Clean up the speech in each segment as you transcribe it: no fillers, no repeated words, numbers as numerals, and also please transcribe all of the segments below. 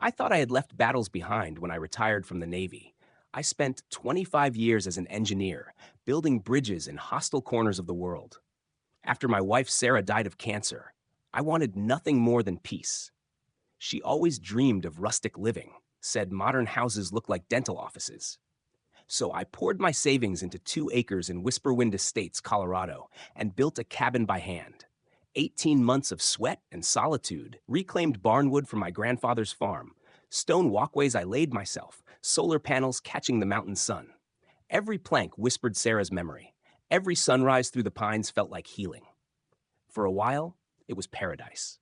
I thought I had left battles behind when I retired from the Navy. I spent 25 years as an engineer, building bridges in hostile corners of the world. After my wife Sarah died of cancer, I wanted nothing more than peace. She always dreamed of rustic living, said modern houses look like dental offices. So I poured my savings into 2 acres in Whisperwind Estates, Colorado, and built a cabin by hand. 18 months of sweat and solitude, reclaimed barnwood from my grandfather's farm, stone walkways I laid myself, solar panels catching the mountain sun. Every plank whispered Sarah's memory. Every sunrise through the pines felt like healing. For a while, it was paradise.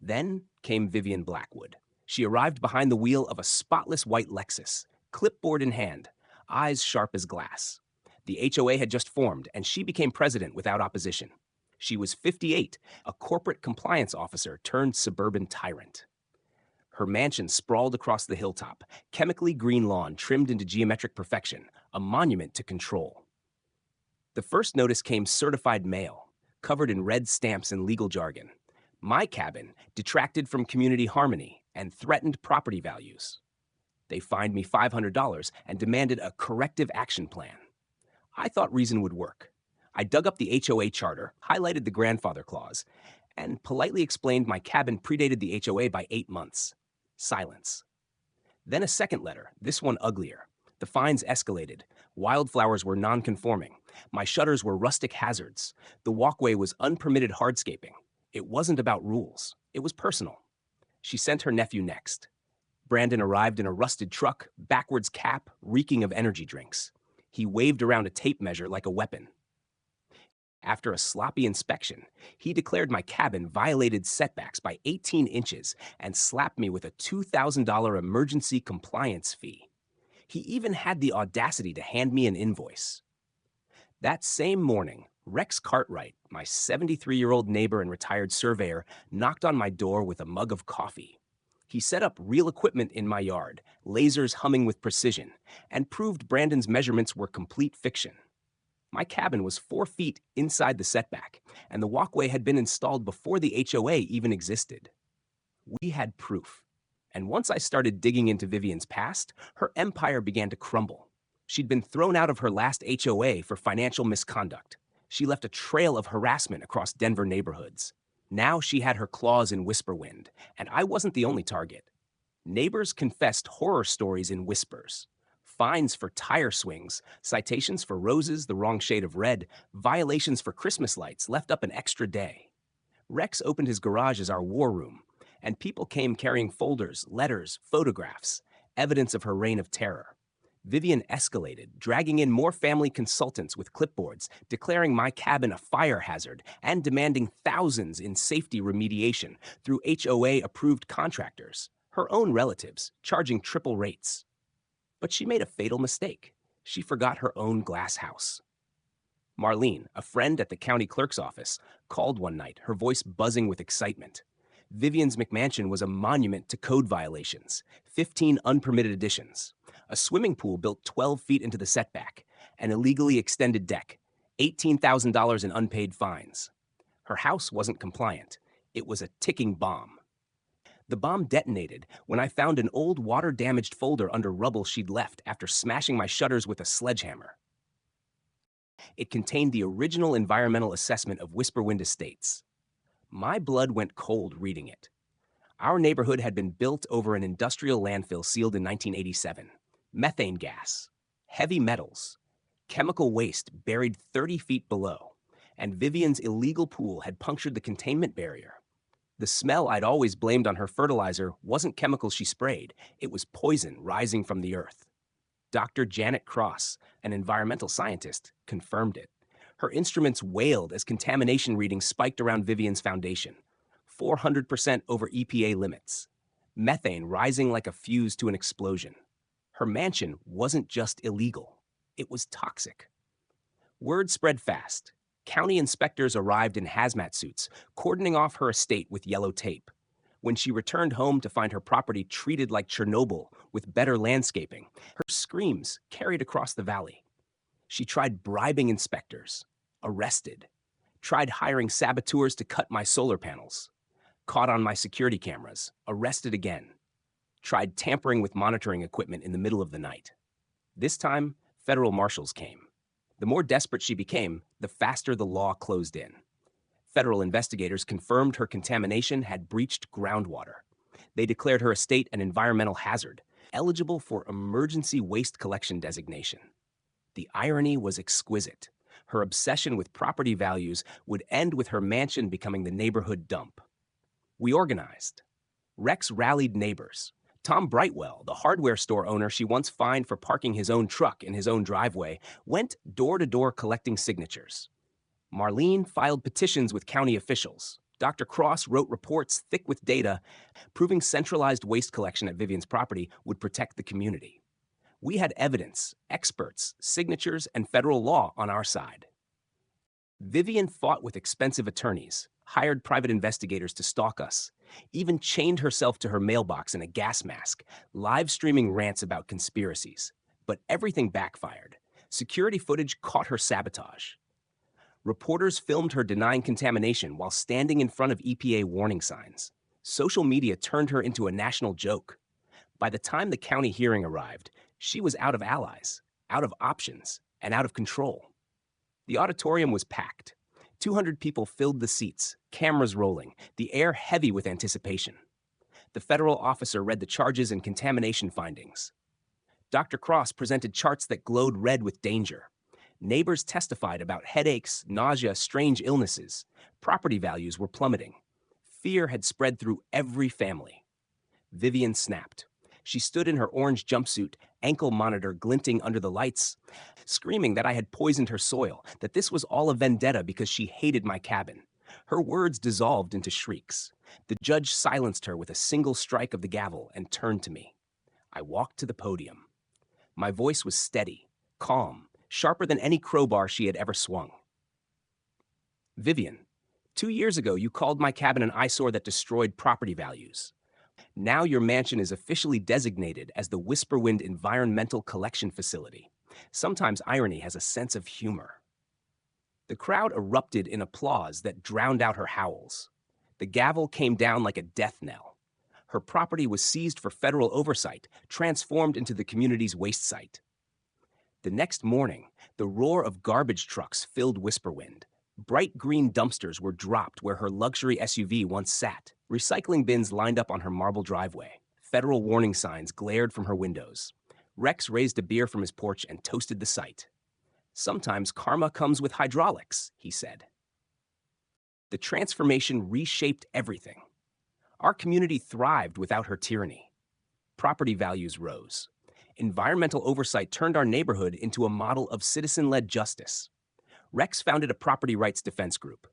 Then came Vivian Blackwood. She arrived behind the wheel of a spotless white Lexus, clipboard in hand, eyes sharp as glass. The HOA had just formed, and she became president without opposition. She was 58, a corporate compliance officer turned suburban tyrant. Her mansion sprawled across the hilltop, chemically green lawn trimmed into geometric perfection, a monument to control. The first notice came certified mail, covered in red stamps and legal jargon. My cabin detracted from community harmony and threatened property values. They fined me $500 and demanded a corrective action plan. I thought reason would work. I dug up the HOA charter, highlighted the grandfather clause, and politely explained my cabin predated the HOA by 8 months. Silence. Then a second letter, this one uglier. The fines escalated. Wildflowers were non-conforming. My shutters were rustic hazards. The walkway was unpermitted hardscaping. It wasn't about rules. It was personal. She sent her nephew next. Brandon arrived in a rusted truck, backwards cap, reeking of energy drinks. He waved around a tape measure like a weapon. After a sloppy inspection, he declared my cabin violated setbacks by 18 inches and slapped me with a $2,000 emergency compliance fee. He even had the audacity to hand me an invoice. That same morning, Rex Cartwright, my 73-year-old neighbor and retired surveyor, knocked on my door with a mug of coffee. He set up real equipment in my yard, lasers humming with precision, and proved Brandon's measurements were complete fiction. My cabin was 4 feet inside the setback, and the walkway had been installed before the HOA even existed. We had proof. And once I started digging into Vivian's past, her empire began to crumble. She'd been thrown out of her last HOA for financial misconduct. She left a trail of harassment across Denver neighborhoods. Now she had her claws in Whisperwind, and I wasn't the only target. Neighbors confessed horror stories in whispers. Fines for tire swings, citations for roses the wrong shade of red, violations for Christmas lights left up an extra day. Rex opened his garage as our war room, and people came carrying folders, letters, photographs, evidence of her reign of terror. Vivian escalated, dragging in more family consultants with clipboards, declaring my cabin a fire hazard and demanding thousands in safety remediation through HOA-approved contractors, her own relatives, charging triple rates. But she made a fatal mistake. She forgot her own glass house. Marlene, a friend at the county clerk's office, called one night, her voice buzzing with excitement. Vivian's McMansion was a monument to code violations, 15 unpermitted additions, a swimming pool built 12 feet into the setback, an illegally extended deck, $18,000 in unpaid fines. Her house wasn't compliant. It was a ticking bomb. The bomb detonated when I found an old water-damaged folder under rubble she'd left after smashing my shutters with a sledgehammer. It contained the original environmental assessment of Whisperwind Estates. My blood went cold reading it. Our neighborhood had been built over an industrial landfill sealed in 1987. Methane gas, heavy metals, chemical waste buried 30 feet below, and Vivian's illegal pool had punctured the containment barrier. The smell I'd always blamed on her fertilizer wasn't chemicals she sprayed, it was poison rising from the earth. Dr. Janet Cross, an environmental scientist, confirmed it. Her instruments wailed as contamination readings spiked around Vivian's foundation, 400% over EPA limits. Methane rising like a fuse to an explosion. Her mansion wasn't just illegal, it was toxic. Word spread fast. County inspectors arrived in hazmat suits, cordoning off her estate with yellow tape. When she returned home to find her property treated like Chernobyl with better landscaping, her screams carried across the valley. She tried bribing inspectors, arrested, tried hiring saboteurs to cut my solar panels, caught on my security cameras, arrested again, tried tampering with monitoring equipment in the middle of the night. This time, federal marshals came. The more desperate she became, the faster the law closed in. Federal investigators confirmed her contamination had breached groundwater. They declared her estate an environmental hazard, eligible for emergency waste collection designation. The irony was exquisite. Her obsession with property values would end with her mansion becoming the neighborhood dump. We organized. Rex rallied neighbors. Tom Brightwell, the hardware store owner she once fined for parking his own truck in his own driveway, went door-to-door collecting signatures. Marlene filed petitions with county officials. Dr. Cross wrote reports thick with data, proving centralized waste collection at Vivian's property would protect the community. We had evidence, experts, signatures, and federal law on our side. Vivian fought with expensive attorneys, hired private investigators to stalk us, even chained herself to her mailbox in a gas mask, live streaming rants about conspiracies. But everything backfired. Security footage caught her sabotage. Reporters filmed her denying contamination while standing in front of EPA warning signs. Social media turned her into a national joke. By the time the county hearing arrived, she was out of allies, out of options, and out of control. The auditorium was packed. 200 people filled the seats, cameras rolling, the air heavy with anticipation. The federal officer read the charges and contamination findings. Dr. Cross presented charts that glowed red with danger. Neighbors testified about headaches, nausea, strange illnesses. Property values were plummeting. Fear had spread through every family. Vivian snapped. She stood in her orange jumpsuit, ankle monitor glinting under the lights, screaming that I had poisoned her soil, that this was all a vendetta because she hated my cabin. Her words dissolved into shrieks. The judge silenced her with a single strike of the gavel and turned to me. I walked to the podium. My voice was steady, calm, sharper than any crowbar she had ever swung. Vivian, 2 years ago you called my cabin an eyesore that destroyed property values. Now your mansion is officially designated as the Whisperwind Environmental Collection Facility. Sometimes irony has a sense of humor. The crowd erupted in applause that drowned out her howls. The gavel came down like a death knell. Her property was seized for federal oversight, transformed into the community's waste site. The next morning, the roar of garbage trucks filled Whisperwind. Bright green dumpsters were dropped where her luxury SUV once sat. Recycling bins lined up on her marble driveway. Federal warning signs glared from her windows. Rex raised a beer from his porch and toasted the site. Sometimes karma comes with hydraulics, he said. The transformation reshaped everything. Our community thrived without her tyranny. Property values rose. Environmental oversight turned our neighborhood into a model of citizen-led justice. Rex founded a property rights defense group.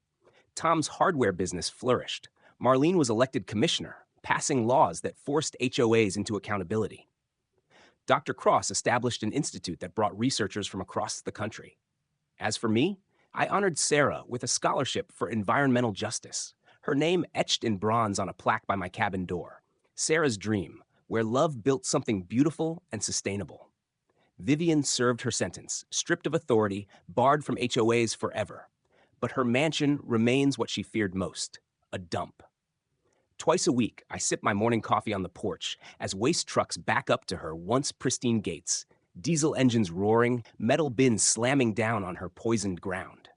Tom's hardware business flourished. Marlene was elected commissioner, passing laws that forced HOAs into accountability. Dr. Cross established an institute that brought researchers from across the country. As for me, I honored Sarah with a scholarship for environmental justice, her name etched in bronze on a plaque by my cabin door. Sarah's dream, where love built something beautiful and sustainable. Vivian served her sentence, stripped of authority, barred from HOAs forever. But her mansion remains what she feared most, a dump. Twice a week, I sip my morning coffee on the porch as waste trucks back up to her once pristine gates, diesel engines roaring, metal bins slamming down on her poisoned ground.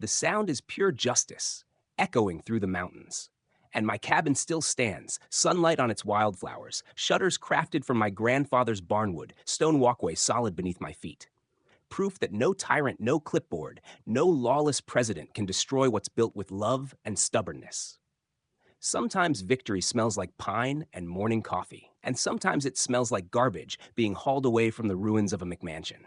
The sound is pure justice, echoing through the mountains. And my cabin still stands, sunlight on its wildflowers, shutters crafted from my grandfather's barnwood, stone walkway solid beneath my feet. Proof that no tyrant, no clipboard, no lawless president can destroy what's built with love and stubbornness. Sometimes victory smells like pine and morning coffee, and sometimes it smells like garbage being hauled away from the ruins of a McMansion.